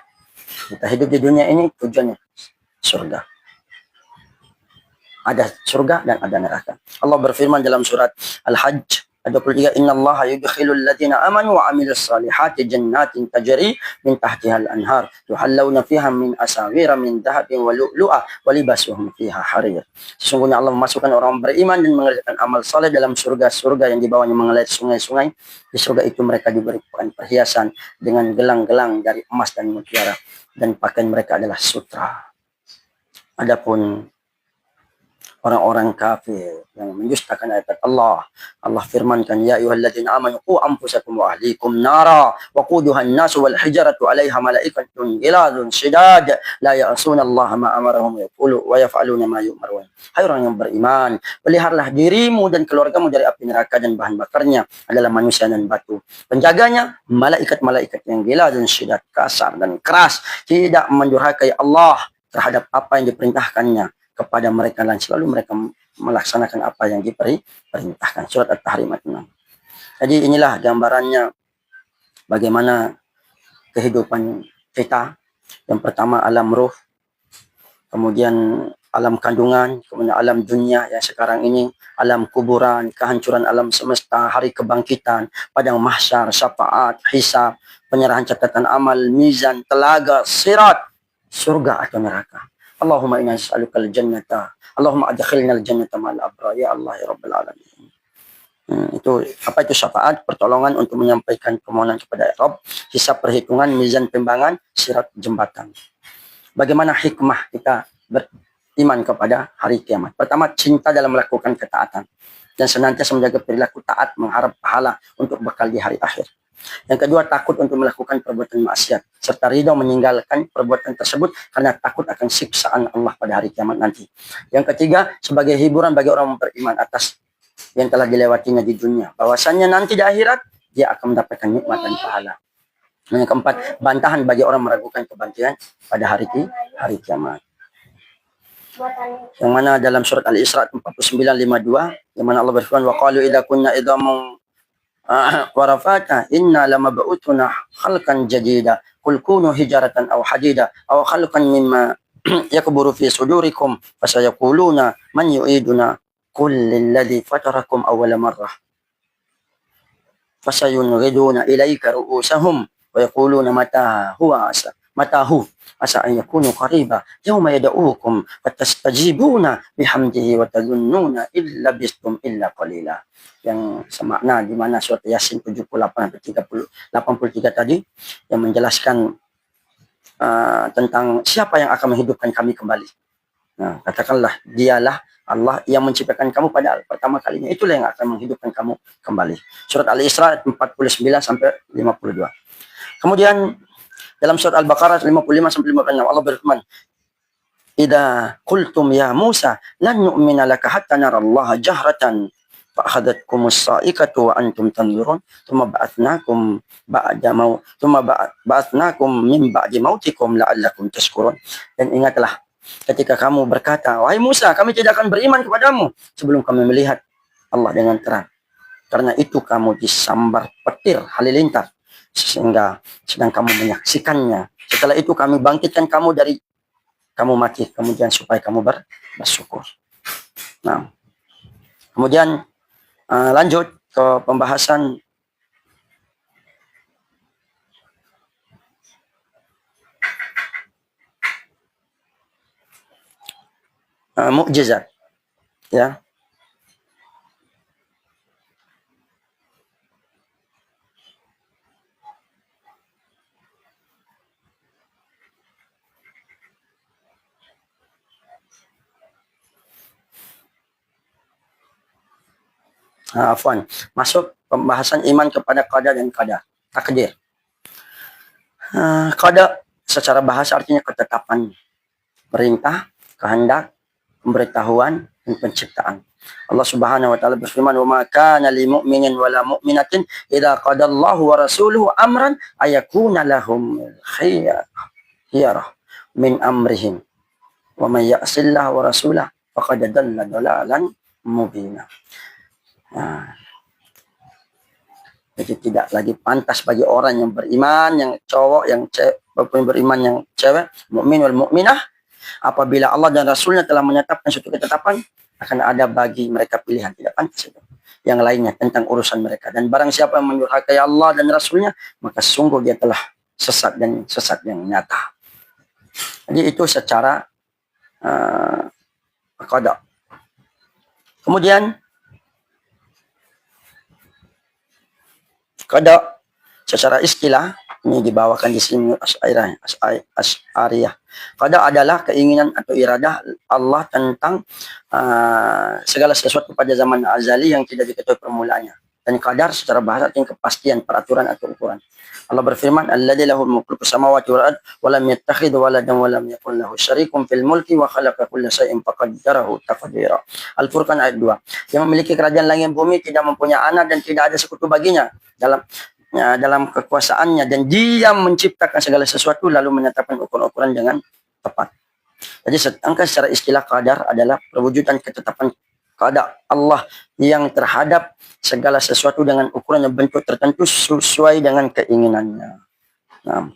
Kita hidup di dunia ini tujuannya surga. Ada surga dan ada neraka. Allah berfirman dalam surat Al-Hajj ayat 23, "Innallaha yudkhilul ladzina amanu wa 'amilus salihati jannatin tajri min tahtiha al-anhar tuhallawna fiha min asawira min dhahabin wa lu'lu'a wa libasuhum fiha harir." Sesungguhnya Allah memasukkan orang beriman dan mengerjakan amal saleh dalam surga-surga yang di bawahnya mengalir sungai-sungai. Di surga itu mereka diberikan perhiasan dengan gelang-gelang dari emas dan mutiara, dan pakaian mereka adalah sutra. Adapun orang-orang kafir yang mendustakan ayat Allah, Allah firmankan, "Ya ayyuhalladzina amanu qu anfusakum wa ahlikum nara wa quduha an-nas wal hijaratu 'alaiha malaikatun ghiladun shidad la ya'suna Allah ma amarahum wa yaf'aluna ma yu'marun." Hai orang yang beriman, peliharalah dirimu dan keluargamu dari api neraka dan bahan bakarnya adalah manusia dan batu. Penjaganya malaikat-malaikat yang ghiladun shidad, kasar dan keras, tidak mendurhakai Allah terhadap apa yang diperintahkannya kepada mereka, dan selalu mereka melaksanakan apa yang diperintahkan. Surat At-Tahrim ayat 6. Jadi inilah gambarannya bagaimana kehidupan kita. Yang pertama alam ruh, kemudian alam kandungan, kemudian alam dunia yang sekarang ini, alam kuburan, kehancuran alam semesta, hari kebangkitan, padang mahsyar, syafaat, hisab, penyerahan catatan amal, mizan, telaga, sirat, surga atau neraka. Allahumma inna nas'alukal jannata. Allahumma adkhilnal jannata ma'al abrar. Ya Allah ya Rabbal alamin. Itu apa itu syafaat? Pertolongan untuk menyampaikan permohonan kepada Rabb, hisab perhitungan, mizan timbangan, sirat jembatan. Bagaimana hikmah kita beriman kepada hari kiamat? Pertama, cinta dalam melakukan ketaatan dan senantiasa menjaga perilaku taat, mengharap pahala untuk bekal di hari akhir. Yang kedua, takut untuk melakukan perbuatan maksiat, serta ridho meninggalkan perbuatan tersebut karena takut akan siksaan Allah pada hari kiamat nanti. Yang ketiga, sebagai hiburan bagi orang beriman atas yang telah dilewatinya di dunia, bahwasannya nanti di akhirat dia akan mendapatkan nikmat dan pahala. Dan yang keempat, bantahan bagi orang meragukan kebangkitan pada hari kiamat. Yang mana dalam surat Al-Isra 49:52, yang mana Allah berfirman, "Wa qalu idza kunna idzaman warafata inna lamab'utuna khalqan jadida qul kunu hijaratan aw hadida aw khalqan mimma yakburu fi sudurikum fasayaquluna man yu'iduna qul lilladzi fatarakum awwala marrah fasayunghiduna ilaika ru'usahum wa yaquluna mata huwa asa matahu asa an yakunu qariba yauma yad'ukum fatastajibuna bihamdihi wa tadhunnuna illa bistum illa qalila. Yang semakna di mana surat Yasin 78 atau 83 tadi yang menjelaskan tentang siapa yang akan menghidupkan kami kembali. Nah, katakanlah dialah Allah yang menciptakan kamu pada pertama kalinya. Itulah yang akan menghidupkan kamu kembali. Surat Al-Isra 49 sampai 52. Kemudian dalam surat Al-Baqarah 55 sampai 56 Allah berfirman, "Idza qultum ya Musa lan nu'mina laka hatta narallaha jahratan fa'akhadhatkumus sa'iqatu wa antum tanzurun thumma ba'atsnakum min ba'di mautikum la'allakum tashkurun." Dan ingatlah ketika kamu berkata, "Wahai Musa, kami tidak akan beriman kepadamu sebelum kami melihat Allah dengan terang." Karena itu kamu disambar petir halilintar sehingga sedang kamu menyaksikannya. Setelah itu kami bangkitkan kamu dari kamu mati, kemudian supaya kamu bersyukur. Nah, kemudian lanjut ke pembahasan mukjizat, ya. Afwan, masuk pembahasan iman kepada qada dan qadar, takdir. Qada secara bahasa artinya ketetapan, perintah, kehendak, pemberitahuan, dan penciptaan. Allah Subhanahu wa taala berfirman, "Wa ma kana lil mu'minin wala mu'minatin idza qadallahu wa rasuluhu amran ayakuna lahum khiyarah min amrihim wa may ya'sillaha wa rasulahu faqad dalla dalalan mubina." Nah, jadi tidak lagi pantas bagi orang yang beriman, yang cowok, yang cewek, beriman yang cewek, mukmin wal mukminah, apabila Allah dan Rasulnya telah menetapkan suatu ketetapan, akan ada bagi mereka pilihan, tidak pantas itu. Yang lainnya tentang urusan mereka. Dan barang siapa yang mendurhakai Allah dan Rasulnya, maka sungguh dia telah sesat dan sesat yang nyata. Jadi itu secara qada. Kemudian qada secara istilah ini dibawakan di sini Asy'ariyah. Qada adalah keinginan atau iradah Allah tentang segala sesuatu pada zaman azali yang tidak diketahui permulaannya. Dan qadar secara bahasa artinya kepastian, peraturan atau ukuran. Allah berfirman, "Alladzi lahu mulku samawati wal ardh wa lam yattakhidh waladan wa lam yakul lahu syarikun fil mulki wa khalaqa kulla shay'in faqaddarahu taqdira." Al-Furqan ayat 2. Yang memiliki kerajaan langit bumi, tidak mempunyai anak dan tidak ada sekutu baginya dalam kekuasaannya, dan dia menciptakan segala sesuatu lalu menetapkan ukuran-ukuran dengan tepat. Jadi sedangkan secara istilah qadar adalah perwujudan ketetapan qada Allah yang terhadap segala sesuatu dengan ukuran dan bentuk tertentu sesuai dengan keinginannya. Nah,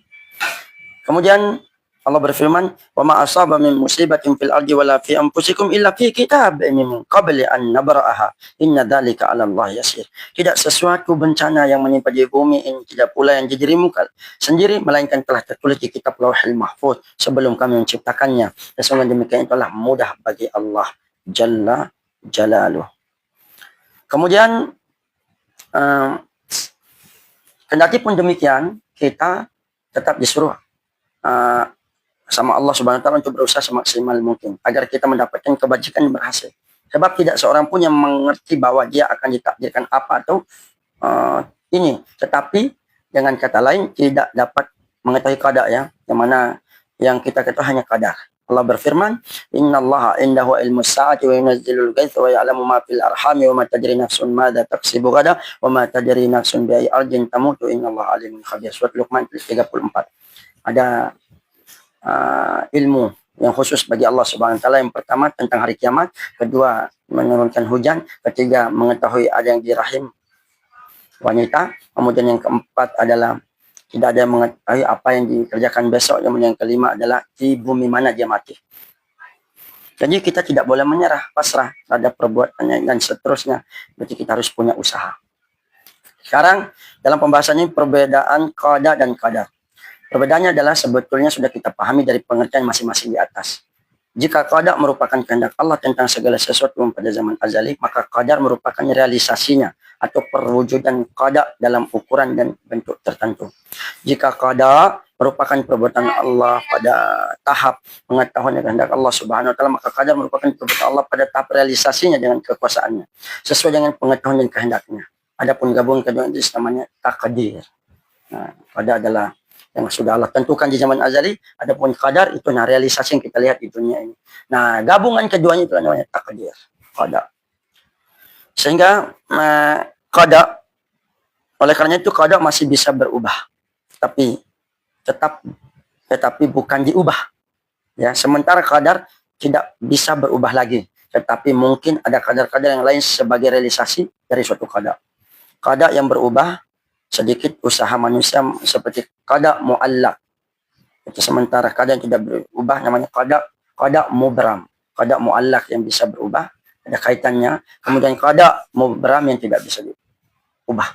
kemudian Allah berfirman, "Wa ma asaba min musibatin fil ardi wala fi anfusikum illa fi kitabin min qabli an nabra'aha. Inna dzalika 'ala Allah yasir." Tidak sesuatu bencana yang menimpa di bumi ini, tidak pula yang dirimu sendiri, melainkan telah tertulis di kitab Lauhul Mahfuz sebelum kami menciptakannya. Dan sungguh demikian itulah mudah bagi Allah Jalla Jalaluh. Kemudian kendati pun demikian, kita tetap disuruh sama Allah Subhanahu wa taala untuk berusaha semaksimal mungkin agar kita mendapatkan kebajikan yang berhasil. Sebab tidak seorang pun yang mengerti bahwa dia akan ditakdirkan apa atau ini. Tetapi dengan kata lain tidak dapat mengetahui qada, ya. Yang mana yang kita ketahui hanya qadar. Allah berfirman, "Innallaha indahu ilmus sa'ati wa yunazzilul ghaitsa wa ya'lamu ma fil arhami wa ma tadri nafsun madza taksibu ghadan wa ma tadri nafsun bi ayyi ardin tamutu innallaha alimun khabir." Surat Luqman 34. Ada ilmu yang khusus bagi Allah Subhanahu wa taala. Yang pertama tentang hari kiamat, kedua menurunkan hujan, ketiga mengetahui ada yang di rahim wanita, kemudian yang keempat adalah tidak ada yang mengetahui apa yang dikerjakan besok, yang kelima adalah di bumi mana dia mati. Jadi kita tidak boleh menyerah, pasrah terhadap perbuatannya dan seterusnya. Berarti kita harus punya usaha. Sekarang dalam pembahasan ini perbedaan qada dan qadar. Perbedaannya adalah sebetulnya sudah kita pahami dari pengertian masing-masing di atas. Jika qada merupakan kehendak Allah tentang segala sesuatu pada zaman azali, maka qadar merupakan realisasinya atau perwujudan qada dalam ukuran dan bentuk tertentu. Jika qada merupakan perbuatan Allah pada tahap pengetahuan kehendak Allah Subhanahu wa taala, maka qadar merupakan perbuatan Allah pada tahap realisasinya dengan kekuasaannya sesuai dengan pengetahuan dan kehendaknya. Adapun gabungan kedua itu namanya takdir. Nah, qada adalah yang sudah Allah tentukan di zaman azali, adapun qadar itu realisasi yang kita lihat di dunia ini. Nah, gabungan keduanya itu namanya takdir, qada. Sehingga qada, oleh karena itu qada masih bisa berubah, tetapi bukan diubah. Ya, sementara qadar tidak bisa berubah lagi, tetapi mungkin ada qadar-qadar yang lain sebagai realisasi dari suatu qada. Qada yang berubah sedikit usaha manusia seperti qada mu'allaq. Itu sementara qada yang tidak berubah namanya qada mubram. Qada mu'allaq yang bisa berubah, ada kaitannya. Kemudian qada mubram yang tidak bisa diubah.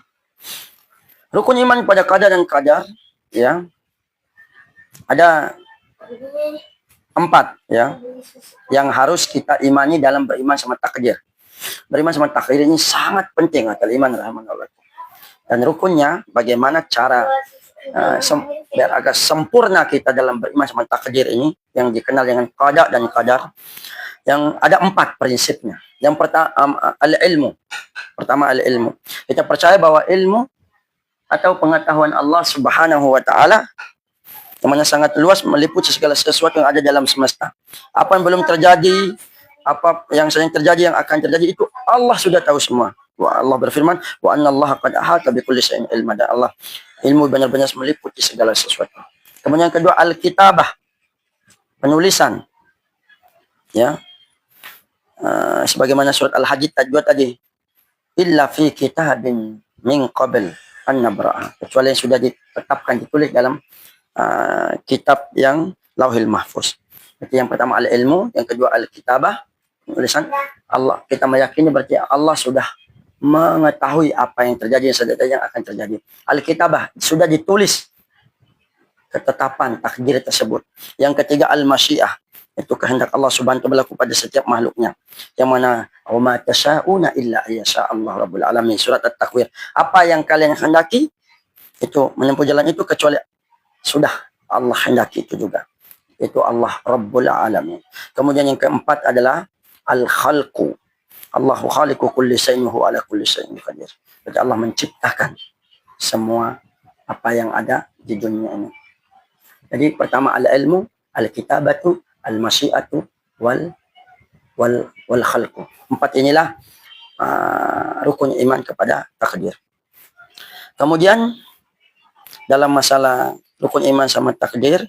Rukun iman pada qada dan qadar, ya, ada 4, ya, yang harus kita imani dalam beriman sama takdir. Beriman sama takdir ini sangat penting, akal iman rahmanallah. Dan rukunnya, bagaimana cara biar agak sempurna kita dalam beriman sama takdir ini, yang dikenal dengan qada dan qadar, yang ada 4 prinsipnya. Yang pertama, al-ilmu. Pertama, al-ilmu. Kita percaya bahwa ilmu atau pengetahuan Allah Subhanahu wa taala yang mana sangat luas, meliputi segala sesuatu yang ada dalam semesta. Apa yang belum terjadi, apa yang sedang terjadi, yang akan terjadi, itu Allah sudah tahu semua. Wa Allah berfirman, wa annallaha qad ahata bikulli syai'in ilma. Dan Allah ilmu benar-benar meliputi segala sesuatu. Kemudian yang kedua, al-kitabah, penulisan. Ya. Sebagaimana surat Al-Hajj tadi, illa fi kitabin min qabl an nabra'a, kecuali yang sudah ditetapkan, ditulis dalam kitab yang Lauhil Mahfuz. Itu yang pertama al-ilmu, yang kedua al-kitabah, penulisan. Allah, kita meyakini berarti Allah sudah mengetahui apa yang terjadi, yang akan terjadi. Al-kitabah, sudah ditulis ketetapan takdir tersebut. Yang ketiga al-masyiah, itu kehendak Allah Subhanahu wa taala berlaku pada setiap makhluknya. Yang mana wa ma tasyauna illa ayyasha Allah rabbul alamin, surat At-Takwir. Apa yang kalian hendaki itu menempuh jalan itu, kecuali sudah Allah hendaki itu juga. Itu Allah rabbul alamin. Kemudian yang keempat adalah al-khalqu. Allahu khaliqu kulli syai'in wa huwa ala kulli syai'in qadir. Jadi Allah menciptakan semua apa yang ada di dunia ini. Jadi pertama al-ilmu, al-kitabatu, al-masyiatu, wal khalqu. 4 inilah rukun iman kepada takdir. Kemudian dalam masalah rukun iman sama takdir,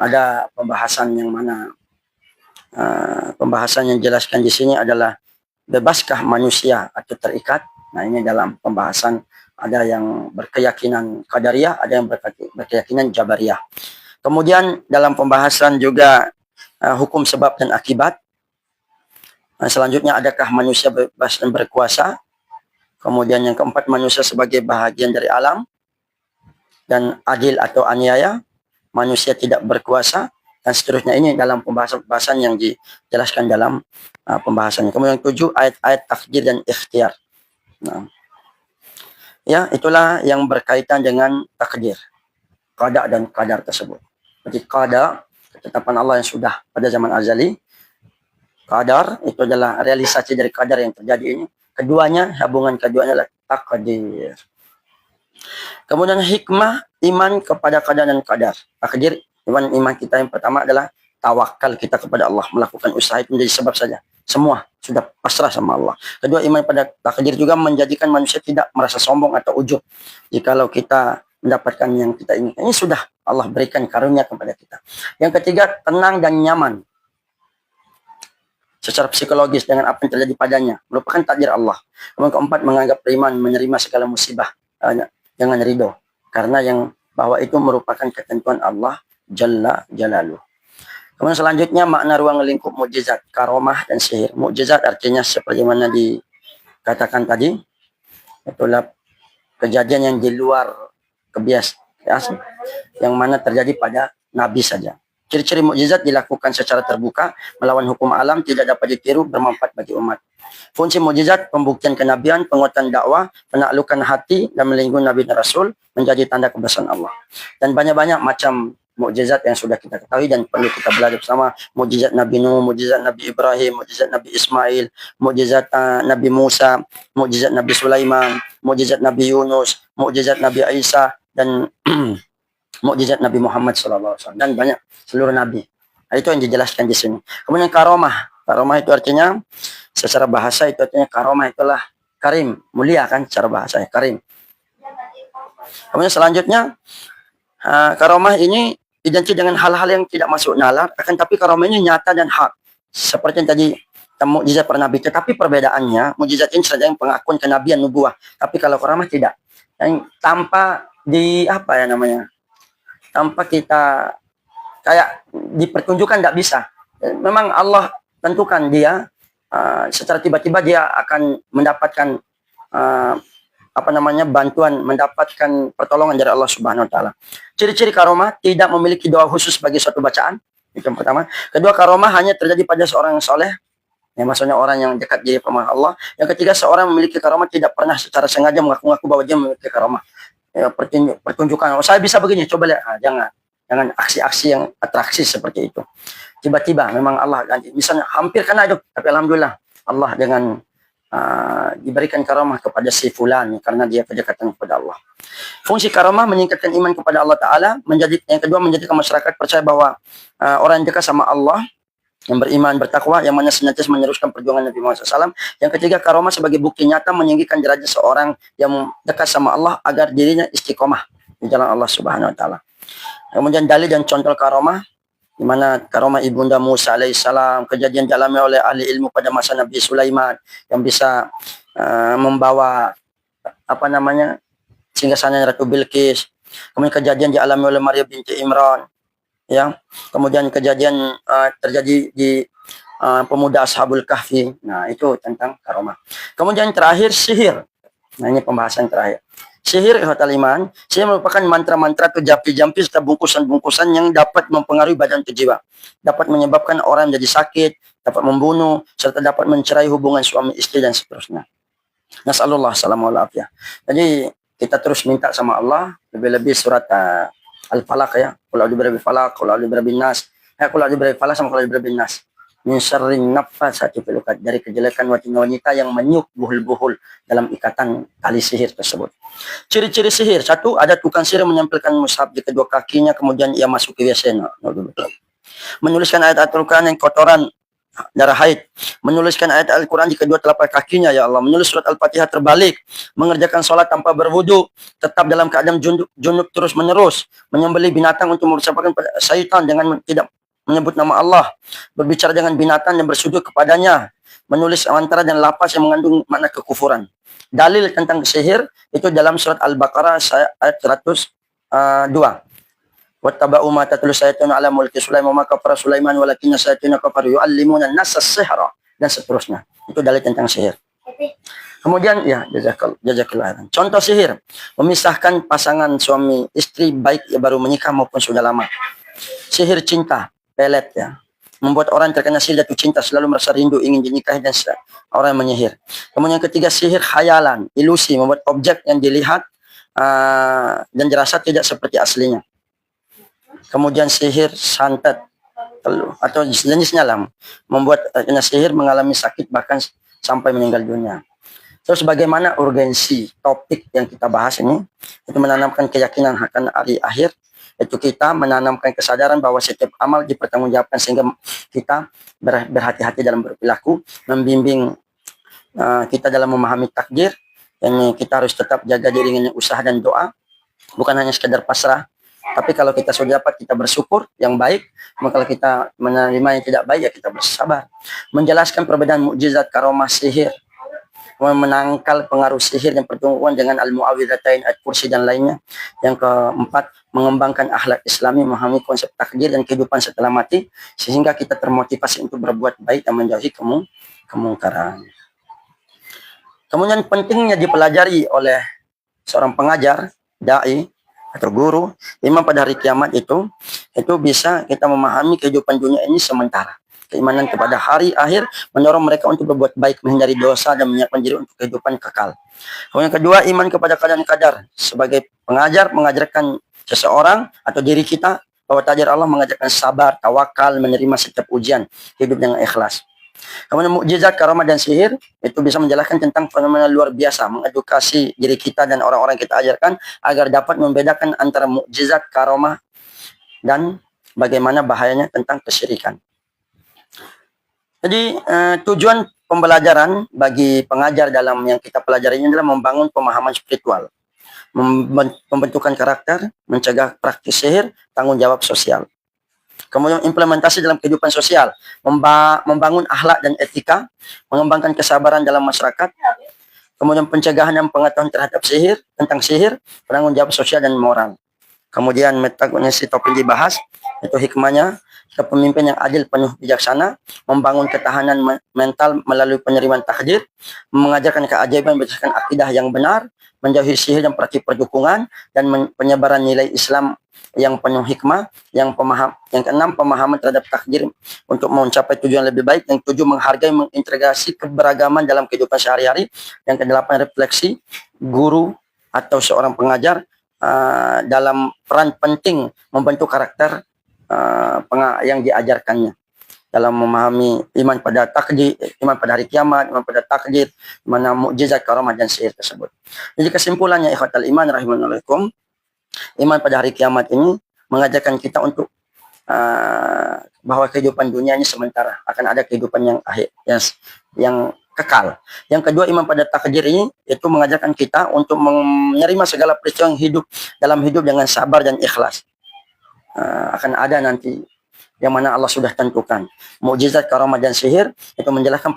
ada pembahasan yang mana pembahasan yang jelaskan di sini adalah bebaskah manusia atau terikat. Nah, ini dalam pembahasan ada yang berkeyakinan qadariyah, ada yang berkeyakinan jabariyah. Kemudian dalam pembahasan juga hukum sebab dan akibat. Selanjutnya, adakah manusia bebas dan berkuasa? Kemudian yang keempat, manusia sebagai bahagian dari alam dan adil atau aniaya, manusia tidak berkuasa, dan seterusnya. Ini dalam pembahasan yang dijelaskan dalam pembahasannya. Kemudian 7, ayat-ayat takdir dan ikhtiar. Nah, ya, itulah yang berkaitan dengan takdir, qada dan qadar tersebut. Jadi qada, ketetapan Allah yang sudah pada zaman azali. Qadar itu adalah realisasi dari qadar yang terjadi ini. Keduanya, hubungan keduanya adalah takdir. Kemudian hikmah iman kepada qada dan qadar. Takdir, iman kita yang pertama adalah tawakal kita kepada Allah, melakukan usaha itu menjadi sebab saja. Semua sudah pasrah sama Allah. Kedua, iman pada takdir juga menjadikan manusia tidak merasa sombong atau ujub. Jikalau kita mendapatkan yang kita inginkan, ini sudah Allah berikan karunia kepada kita. Yang ketiga, tenang dan nyaman secara psikologis dengan apa yang terjadi padanya, merupakan takdir Allah. Kemudian keempat, menganggap beriman, menerima segala musibah dengan ridho, karena yang bahwa itu merupakan ketentuan Allah Jalla Jalaluh. Kemudian selanjutnya, makna ruang lingkup mukjizat, karomah dan sihir. Mukjizat artinya seperti mana dikatakan tadi, itulah kejadian yang di luar ya, yang mana terjadi pada Nabi saja. Ciri-ciri mukjizat dilakukan secara terbuka, melawan hukum alam, tidak dapat ditiru, bermanfaat bagi umat. Fungsi mukjizat, pembuktian kenabian, penguatan dakwah, penaklukan hati, dan melindungi Nabi dan Rasul, menjadi tanda kebesaran Allah. Dan banyak-banyak macam mukjizat yang sudah kita ketahui dan perlu kita belajar bersama. Mukjizat Nabi Nuh, mukjizat Nabi Ibrahim, mukjizat Nabi Ismail, mukjizat Nabi Musa, mukjizat Nabi Sulaiman, mukjizat Nabi Yunus, mukjizat Nabi Isa, dan mukjizat Nabi Muhammad SAW, dan banyak seluruh Nabi. Nah, itu yang dijelaskan di sini. Kemudian karomah. Karomah itu artinya, secara bahasa itu artinya karomah itulah karim, mulia kan secara bahasa ya, karim. Kemudian selanjutnya, karomah ini identik dengan hal-hal yang tidak masuk nalar, akan tapi karomah ini nyata dan hak. Seperti yang tadi mukjizat para nabi, tetapi perbedaannya mukjizat ini saja yang pengakuan kenabian nubuah, tapi kalau karomah tidak. Yang tanpa tanpa kita kayak dipertunjukkan, tidak bisa. Memang Allah tentukan dia secara tiba-tiba dia akan mendapatkan bantuan, mendapatkan pertolongan dari Allah Subhanahu wa taala. Ciri-ciri karomah, tidak memiliki doa khusus bagi suatu bacaan. Itu yang pertama. Kedua, karomah hanya terjadi pada seorang yang soleh, yang maksudnya orang yang dekat diri kepada Allah. Yang ketiga, seorang memiliki karomah tidak pernah secara sengaja mengaku-ngaku bahwa dia memiliki karomah. Ya, pertunjukan, saya bisa begini, coba lihat. Jangan aksi-aksi yang atraksi seperti itu. Tiba-tiba memang Allah ganti. Misalnya hampir kena itu, tapi alhamdulillah Allah dengan diberikan karomah kepada si fulan karena dia kedekatan kepada Allah. Fungsi karomah meningkatkan iman kepada Allah Ta'ala. Yang kedua, menjadikan masyarakat percaya bahwa orang yang dekat sama Allah, yang beriman, bertakwa, yang mana senantiasa meneruskan perjuangan Nabi Muhammad SAW. Yang ketiga, karomah sebagai bukti nyata meninggikan derajat seorang yang dekat sama Allah agar dirinya istiqomah di jalan Allah Subhanahu wa taala. Kemudian dalil dan contoh karomah, di mana karomah ibunda Musa alaihissalam, kejadian dialami oleh ahli ilmu pada masa Nabi Sulaiman yang bisa membawa singgasana Ratu Bilqis. Kemudian kejadian dialami oleh Maria binti Imran, ya. Kemudian kejadian terjadi di pemuda Ashabul Kahfi. Nah, itu tentang karomah. Kemudian terakhir sihir. Nah, ini pembahasan terakhir. Sihir ikhwatal iman, sihir merupakan mantra-mantra atau jampi-jampi serta bungkusan-bungkusan yang dapat mempengaruhi badan atau jiwa. Dapat menyebabkan orang menjadi sakit, dapat membunuh, serta dapat mencerai hubungan suami istri dan seterusnya. Nasallallahu salamul afiyah. Jadi kita terus minta sama Allah, lebih-lebih surat Al-Falaq ya. Qul a'udzu birabbil falaq, qul a'udzu birabbin nas. Qul a'udzu birabbil falaq sama qul a'udzu birabbin nas. Min syarrin naffatsati fil 'uqad, dari kejelekan wanita yang meniup buhul-buhul dalam ikatan tali sihir tersebut. Ciri-ciri sihir, satu, ada tukang sihir menyampilkan mushaf di kedua kakinya, kemudian ia masuk ke WC. Menuliskan ayat Al-Quran yang kotoran darah haid, menuliskan ayat Al-Quran di kedua telapak kakinya, ya Allah, menulis surat Al-Fatihah terbalik, mengerjakan sholat tanpa berwudu, tetap dalam keadaan junub terus menerus, menyembelih binatang untuk merusakan syaitan dengan tidak menyebut nama Allah, berbicara dengan binatang dan bersujud kepadanya, menulis mantra dan lapas yang mengandung makna kekufuran. Dalil tentang sihir itu dalam surat Al-Baqarah ayat 102. Wattaba'u ma tatlu syaitanu ala mulki Sulaiman wa kafara Sulaiman walakinna syaitana kafaru yu'allimuna an-nasa as-sihra, dan seterusnya. Itu dalil tentang sihir. Kemudian ya, jazakallah. Contoh sihir, memisahkan pasangan suami istri baik ya baru menikah maupun sudah lama. Sihir cinta, pelet ya, membuat orang terkena sihir jatuh cinta, selalu merasa rindu ingin dinikahi dan orang yang menyihir. Kemudian yang ketiga, sihir khayalan, ilusi, membuat objek yang dilihat dan dirasa tidak seperti aslinya. Kemudian sihir santet atau jenisnya lah, membuat kena sihir mengalami sakit bahkan sampai meninggal dunia. Terus bagaimana urgensi topik yang kita bahas ini? Itu menanamkan keyakinan akan hari akhir. Itu kita menanamkan kesadaran bahwa setiap amal dipertanggungjawabkan, sehingga kita berhati-hati dalam berperilaku, membimbing kita dalam memahami takdir. Dan kita harus tetap jaga diri dengan usaha dan doa, bukan hanya sekedar pasrah. Tapi kalau kita sudah dapat, kita bersyukur yang baik. Kalau kita menerima yang tidak baik, ya kita bersabar. Menjelaskan perbedaan mukjizat, karomah, sihir, menangkal pengaruh sihir yang pertemuan dengan al-mu'awwidhatain, al-kursi dan lainnya. Yang keempat, mengembangkan akhlak Islami, memahami konsep takdir dan kehidupan setelah mati, sehingga kita termotivasi untuk berbuat baik dan menjauhi kemungkaran. Kemudian pentingnya dipelajari oleh seorang pengajar, dai, atau guru, iman pada hari kiamat itu bisa kita memahami kehidupan dunia ini sementara. Keimanan kepada hari akhir mendorong mereka untuk berbuat baik, menghindari dosa, dan menyiapkan diri untuk kehidupan kekal. Kemudian kedua, iman kepada keadaan qadar. Sebagai pengajar, mengajarkan seseorang atau diri kita bahwa takdir Allah mengajarkan sabar, tawakal, menerima setiap ujian, hidup dengan ikhlas. Kemudian mukjizat, karamah, dan sihir itu bisa menjelaskan tentang fenomena luar biasa, mengedukasi diri kita dan orang-orang yang kita ajarkan agar dapat membedakan antara mukjizat, karamah, dan bagaimana bahayanya tentang kesyirikan. Jadi tujuan pembelajaran bagi pengajar dalam yang kita pelajari ini adalah membangun pemahaman spiritual, membentukkan karakter, mencegah praktis sihir, tanggung jawab sosial. Kemudian implementasi dalam kehidupan sosial, membangun akhlak dan etika, mengembangkan kesabaran dalam masyarakat, kemudian pencegahan dan pengetahuan terhadap sihir, tentang sihir, penanggung jawab sosial dan moral. Kemudian metagogesi topik dibahas, itu hikmahnya, kepemimpinan yang adil, penuh bijaksana, membangun ketahanan mental melalui penerimaan takdir, mengajarkan keajaiban berdasarkan akidah yang benar, menjauhi sihir dan praktik perdukungan, dan penyebaran nilai Islam yang penuh hikmah. Yang keenam, pemahaman terhadap takdir untuk mencapai tujuan lebih baik. Yang tujuh, menghargai, mengintegrasi keberagaman dalam kehidupan sehari-hari. Yang kedelapan, refleksi guru atau seorang pengajar dalam peran penting membentuk karakter yang diajarkannya dalam memahami iman pada takdir, iman pada hari kiamat, iman pada takdir, mana mukjizat, karamah, dan sihir tersebut. Jadi kesimpulannya, ikhwatal iman rahimanalaikum, iman pada hari kiamat ini mengajarkan kita untuk bahwa kehidupan dunia ini sementara, akan ada kehidupan yang akhir, yang kekal. Yang kedua, iman pada takdir ini itu mengajarkan kita untuk menerima segala peristiwa yang dalam hidup dengan sabar dan ikhlas. Akan ada nanti yang mana Allah sudah tentukan. Mukjizat, karamah, dan sihir itu menjelaskan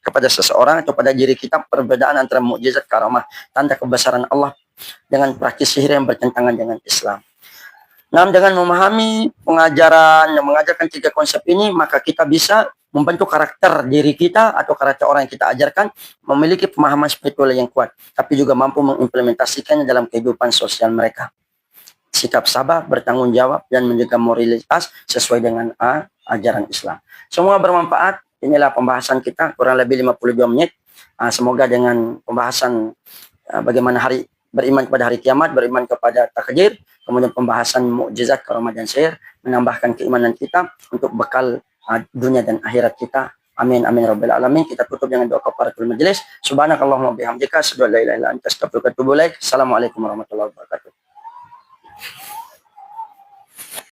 kepada seseorang atau pada diri kita perbedaan antara mukjizat, karamah, tanda kebesaran Allah dengan praktis sihir yang bertentangan dengan Islam. Nah, dengan memahami pengajaran yang mengajarkan tiga konsep ini, maka kita bisa membentuk karakter diri kita atau karakter orang yang kita ajarkan, memiliki pemahaman spiritual yang kuat, tapi juga mampu mengimplementasikannya dalam kehidupan sosial mereka. Sikap sabar, bertanggung jawab, dan menjaga moralitas sesuai dengan ajaran Islam. Semua bermanfaat. Inilah pembahasan kita, kurang lebih 52 menit. Semoga dengan pembahasan bagaimana beriman kepada hari kiamat, beriman kepada takdir, kemudian pembahasan mukjizat, karamah, dan sihir, menambahkan keimanan kita untuk bekal dunia dan akhirat kita. Amin amin rabbil alamin. Kita tutup dengan doa kafaratul majelis. Subhanakallahumma bihamdika asyhadu an la ilaha illa anta astaghfiruka wa atubu ilaik. Assalamualaikum warahmatullahi wabarakatuh.